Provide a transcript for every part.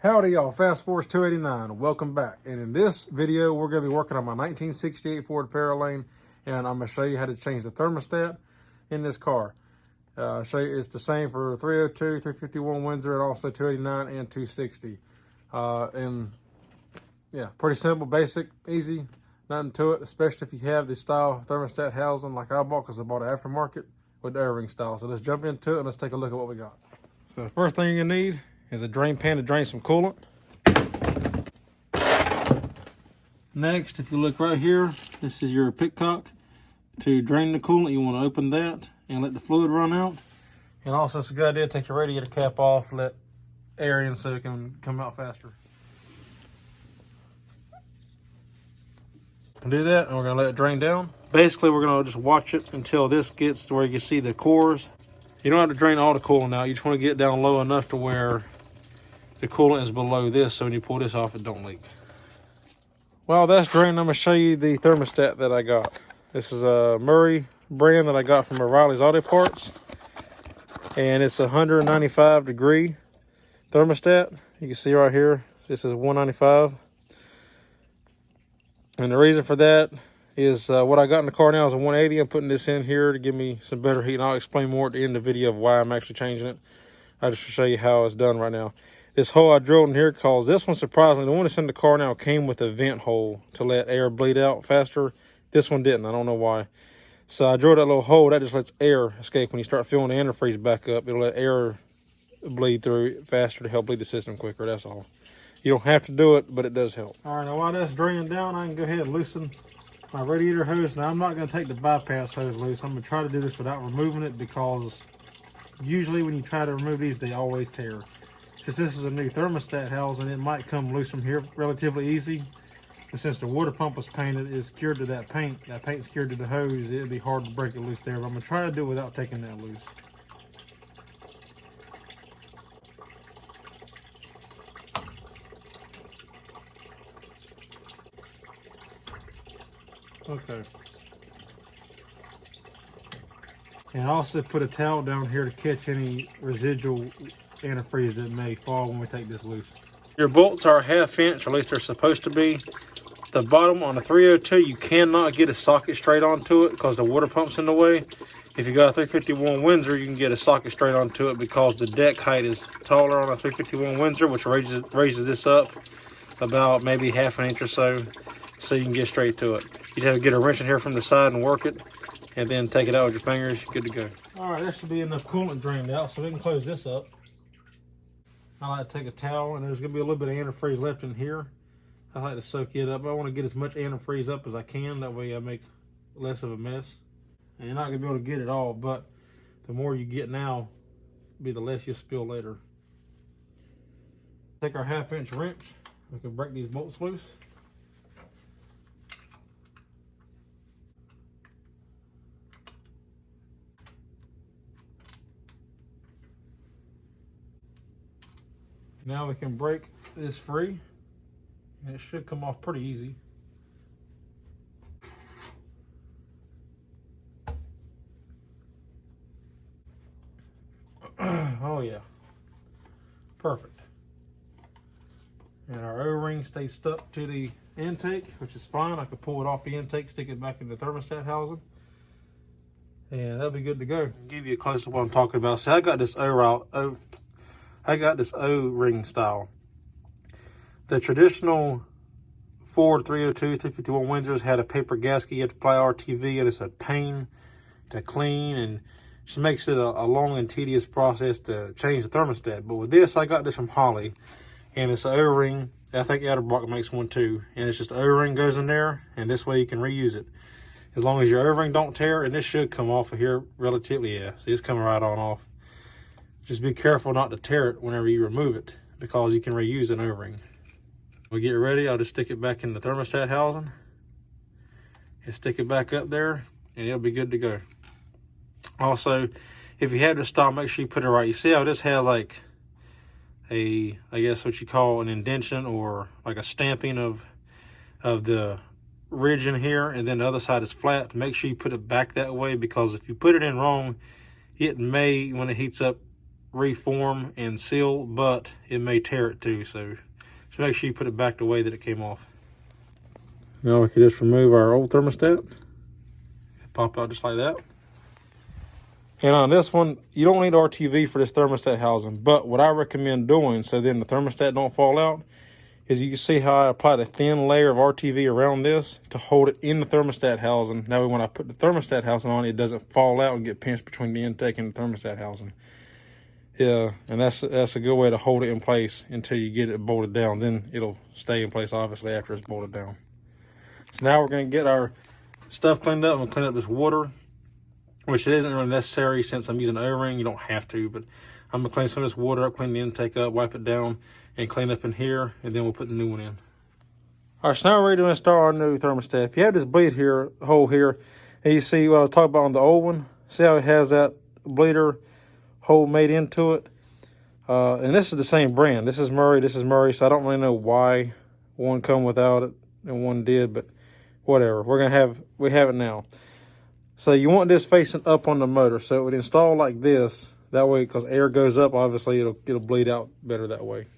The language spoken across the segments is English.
Howdy y'all, Fast Force 289, welcome back. And in this video, we're gonna be working on my 1968 Ford Fairlane, and I'm gonna show you how to change the thermostat in this car. Show you it's the same for 302, 351 Windsor, and also 289 and 260. And yeah, pretty simple, basic, easy, nothing to it, especially if you have the style thermostat housing like I bought, because I bought an aftermarket with the O-ring style. So let's jump into it and let's take a look at what we got. So the first thing you need is a drain pan to drain some coolant. Next, if you look right here, this is your pitcock. To drain the coolant, you want to open that and let the fluid run out. And also, it's a good idea to take your radiator cap off, let air in so it can come out faster. Do that, and we're going to let it drain down. Basically, we're going to just watch it until this gets to where you can see the cores. You don't have to drain all the coolant out. You just want to get down low enough to where the coolant is below this, so when you pull this off, it don't leak. While that's draining, I'm going to show you the thermostat that I got. This is a Murray brand that I got from O'Reilly's Auto Parts. And it's a 195 degree thermostat. You can see right here, this is 195. And the reason for that is what I got in the car now is a 180. I'm putting this in here to give me some better heat. And I'll explain more at the end of the video of why I'm actually changing it. I just show you how it's done right now. This hole I drilled in here, because this one, surprisingly, the one that's in the car now came with a vent hole to let air bleed out faster. This one didn't. I don't know why. So I drilled that little hole. That just lets air escape. When you start filling the antifreeze back up, it'll let air bleed through faster to help bleed the system quicker. That's all. You don't have to do it, but it does help. All right, now while that's draining down, I can go ahead and loosen my radiator hose. Now, I'm not going to take the bypass hose loose. I'm going to try to do this without removing it, because usually when you try to remove these, they always tear. Since this is a new thermostat housing, it might come loose from here relatively easy. But since the water pump was painted, it's secured to that paint's secured to the hose, it'd be hard to break it loose there. But I'm going to try to do it without taking that loose. Okay. And I also put a towel down here to catch any residual antifreeze that may fall when we take this loose. Your bolts are 1/2 inch, or at least they're supposed to be. The bottom on a 302, you cannot get a socket straight onto it because the water pump's in the way. If you got a 351 Windsor, you can get a socket straight onto it because the deck height is taller on a 351 Windsor, which raises this up about maybe 1/2 inch or so you can get straight to it. You have to get a wrench in here from the side and work it, and then take it out with your fingers. Good to go. All right, that should be enough coolant drained out, so we can close this up. I like to take a towel, and there's going to be a little bit of antifreeze left in here. I like to soak it up. I want to get as much antifreeze up as I can. That way I make less of a mess. And you're not going to be able to get it all, but the more you get now, the less you'll spill later. Take our 1/2 inch wrench. We can break these bolts loose. Now we can break this free, and it should come off pretty easy. Oh yeah, perfect. And our O-ring stays stuck to the intake, which is fine. I could pull it off the intake, stick it back in the thermostat housing, and that'll be good to go. I'll give you a close up what I'm talking about. See, I got this O-ring style. The traditional Ford 302, 351 Windsors had a paper gasket. You have to apply RTV, and it's a pain to clean, and just makes it a long and tedious process to change the thermostat. But with this, I got this from Holley, and it's an O-ring. I think Edelbrock makes one too, and it's just O-ring goes in there, and this way you can reuse it. As long as your O-ring don't tear, and this should come off of here relatively, yeah. See, it's coming right on off. Just be careful not to tear it whenever you remove it, because you can reuse an O-ring. We get ready, I'll just stick it back in the thermostat housing and stick it back up there, and it'll be good to go. Also, if you have this style, make sure you put it right. You see how this has like I guess what you call an indentation, or like a stamping of the ridge in here, and then the other side is flat. Make sure you put it back that way, because if you put it in wrong, it may, when it heats up, reform and seal, but it may tear it too. So just make sure you put it back the way that it came off. Now we can just remove our old thermostat. Pop out just like that. And on this one, you don't need RTV for this thermostat housing, but what I recommend doing so then the thermostat don't fall out is you can see how I applied a thin layer of RTV around this to hold it in the thermostat housing. That way when I put the thermostat housing on, it doesn't fall out and get pinched between the intake and the thermostat housing. Yeah, and that's a good way to hold it in place until you get it bolted down. Then it'll stay in place, obviously, after it's bolted down. So now we're going to get our stuff cleaned up. I'm going to clean up this water, which it isn't really necessary since I'm using an O-ring. You don't have to, but I'm going to clean some of this water up, clean the intake up, wipe it down, and clean up in here, and then we'll put the new one in. All right, so now we're ready to install our new thermostat. If you have this bleed here, hole here, and you see what I was talking about on the old one, see how it has that bleeder hole made into it? And this is the same brand. This is Murray, so I don't really know why one come without it and one did, but whatever. We have it now. So you want this facing up on the motor, so it would install like this. That way, because air goes up, obviously it'll bleed out better that way.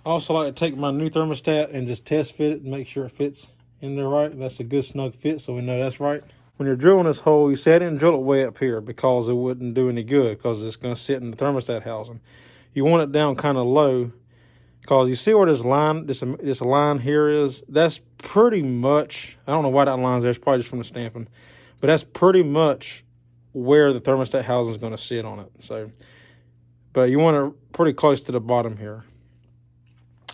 I also like to take my new thermostat and just test fit it and make sure it fits in there right. That's a good snug fit, so we know that's right. When you're drilling this hole, you see I didn't drill it way up here because it wouldn't do any good because it's going to sit in the thermostat housing. You want it down kind of low because you see where this line here is? That's pretty much, I don't know why that line's there. It's probably just from the stamping. But that's pretty much where the thermostat housing is going to sit on it. So, but you want it pretty close to the bottom here.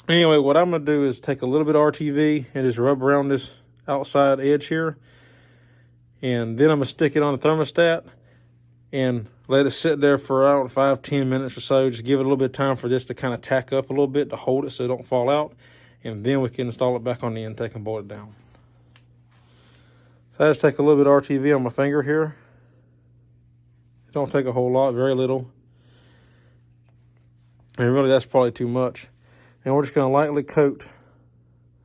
Anyway, what I'm going to do is take a little bit of RTV and just rub around this outside edge here. And then I'm going to stick it on the thermostat and let it sit there for around 5-10 minutes or so. Just give it a little bit of time for this to kind of tack up a little bit to hold it so it don't fall out. And then we can install it back on the intake and bolt it down. So I just take a little bit of RTV on my finger here. It don't take a whole lot, very little. And really that's probably too much. And we're just going to lightly coat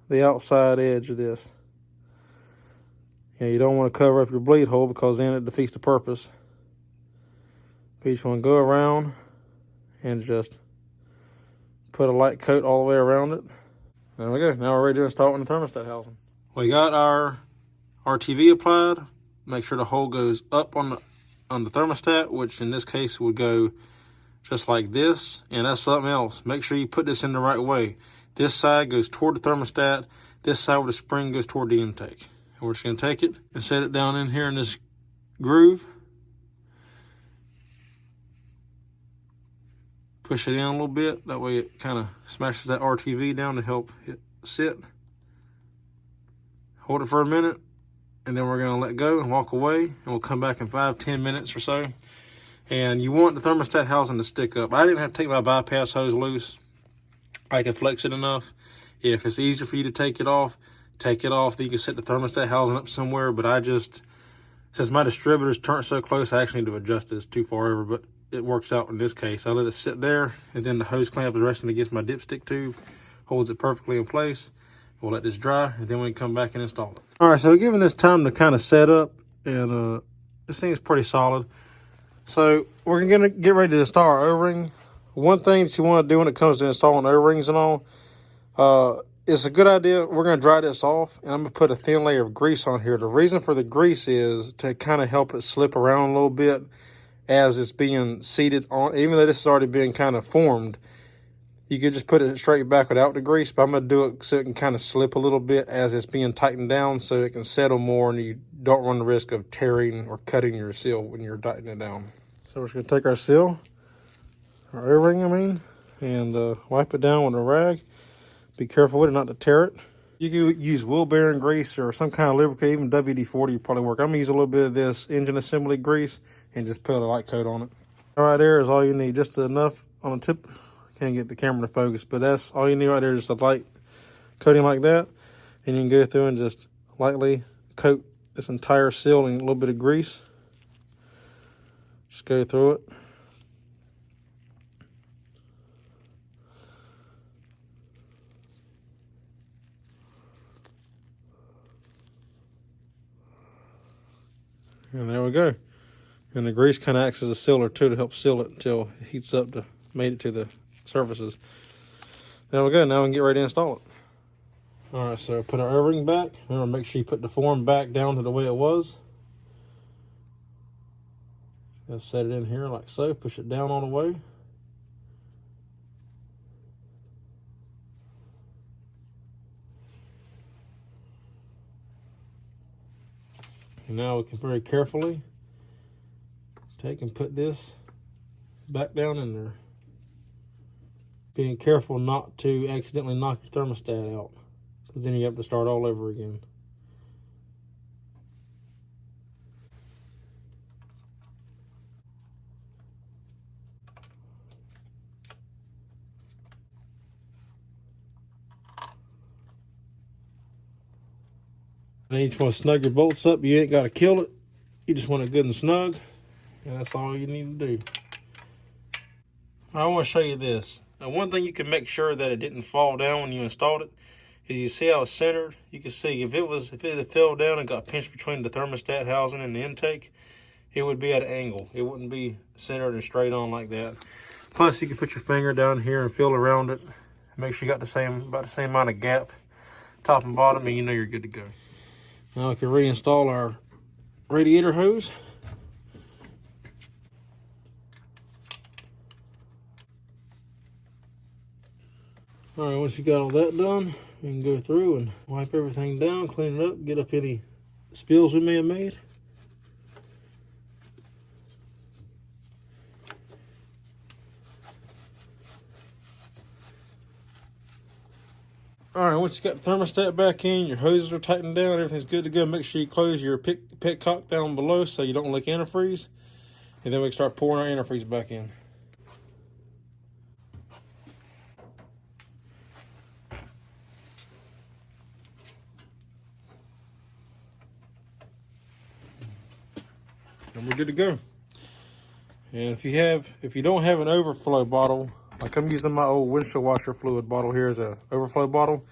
the outside edge of this. You don't want to cover up your bleed hole because then it defeats the purpose. But you just want to go around and just put a light coat all the way around it. There we go. Now we're ready to install it in the thermostat housing. We got our RTV applied. Make sure the hole goes up on the thermostat, which in this case would go just like this. And that's something else. Make sure you put this in the right way. This side goes toward the thermostat. This side where the spring goes toward the intake. And we're just going to take it and set it down in here in this groove. Push it in a little bit. That way it kind of smashes that RTV down to help it sit. Hold it for a minute. And then we're going to let go and walk away. And we'll come back in 5-10 minutes or so. And you want the thermostat housing to stick up. I didn't have to take my bypass hose loose. I can flex it enough. If it's easier for you to take it off, take it off. Then you can set the thermostat housing up somewhere. But I just, since my distributor's turned so close, I actually need to adjust this too far over. But it works out in this case. I let it sit there. And then the hose clamp is resting against my dipstick tube. Holds it perfectly in place. We'll let this dry. And then we can come back and install it. All right, so we're giving this time to kind of set up. And this thing is pretty solid. So we're going to get ready to install our O-ring. One thing that you want to do when it comes to installing O-rings and all, it's a good idea. We're going to dry this off, and I'm going to put a thin layer of grease on here. The reason for the grease is to kind of help it slip around a little bit as it's being seated on. Even though this has already been kind of formed, you could just put it straight back without the grease, but I'm going to do it so it can kind of slip a little bit as it's being tightened down so it can settle more and you don't run the risk of tearing or cutting your seal when you're tightening it down. So we're just going to take our seal, our O-ring, and wipe it down with a rag. Be careful with it not to tear it. You can use wheel bearing grease or some kind of lubricant, even WD-40 would probably work. I'm going to use a little bit of this engine assembly grease and just put a light coat on it. All right, there is all you need, just enough on the tip. Can't get the camera to focus, but that's all you need right there, just a light coating like that. And you can go through and just lightly coat this entire seal in a little bit of grease. Just go through it. And there we go. And the grease kind of acts as a sealer too to help seal it until it heats up to made it to the surfaces. There we go. Now we can get ready to install it. All right, so put our O-ring back. Remember, make sure you put the form back down to the way it was. Just set it in here like so. Push it down all the way. And now we can very carefully take and put this back down in there. Being careful not to accidentally knock your thermostat out, because then you have to start all over again. Then you just want to snug your bolts up. You ain't got to kill it. You just want it good and snug. And that's all you need to do. I want to show you this. Now, one thing you can make sure that it didn't fall down when you installed it is you see how it's centered. You can see if it had fell down and got pinched between the thermostat housing and the intake, it would be at an angle. It wouldn't be centered and straight on like that. Plus, you can put your finger down here and feel around it. Make sure you got about the same amount of gap, top and bottom, and you know you're good to go. Now we can reinstall our radiator hose. All right, once you got all that done, you can go through and wipe everything down, clean it up, get up any spills we may have made. All right, once you got the thermostat back in, your hoses are tightened down, everything's good to go. Make sure you close your petcock down below so you don't leak antifreeze. And then we can start pouring our antifreeze back in. And we're good to go. And if you don't have an overflow bottle, like I'm using my old windshield washer fluid bottle here as an overflow bottle.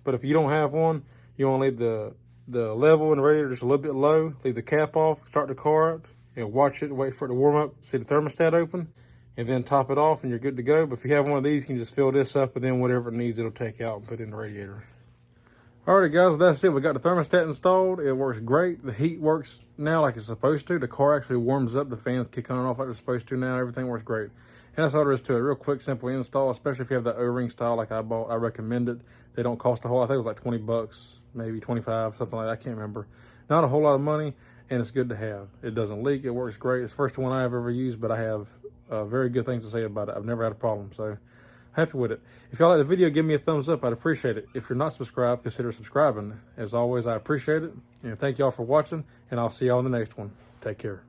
But if you don't have one, you want to leave the level in the radiator just a little bit low, leave the cap off, start the car up, and watch it, wait for it to warm up, see the thermostat open, and then top it off and you're good to go. But if you have one of these, you can just fill this up and then whatever it needs, it'll take out and put in the radiator. Alrighty guys, that's it. We got the thermostat installed. It works great. The heat works now like it's supposed to. The car actually warms up. The fans kick on and off like they're supposed to now. Everything works great. And that's all there is to it. Real quick, simple install, especially if you have that O-ring style like I bought. I recommend it. They don't cost a whole lot. I think it was like 20 bucks, maybe 25, something like that. I can't remember. Not a whole lot of money, and it's good to have. It doesn't leak. It works great. It's the first one I've ever used, but I have very good things to say about it. I've never had a problem, so happy with it. If y'all like the video, give me a thumbs up. I'd appreciate it. If you're not subscribed, consider subscribing. As always, I appreciate it. And thank y'all for watching, and I'll see y'all in the next one. Take care.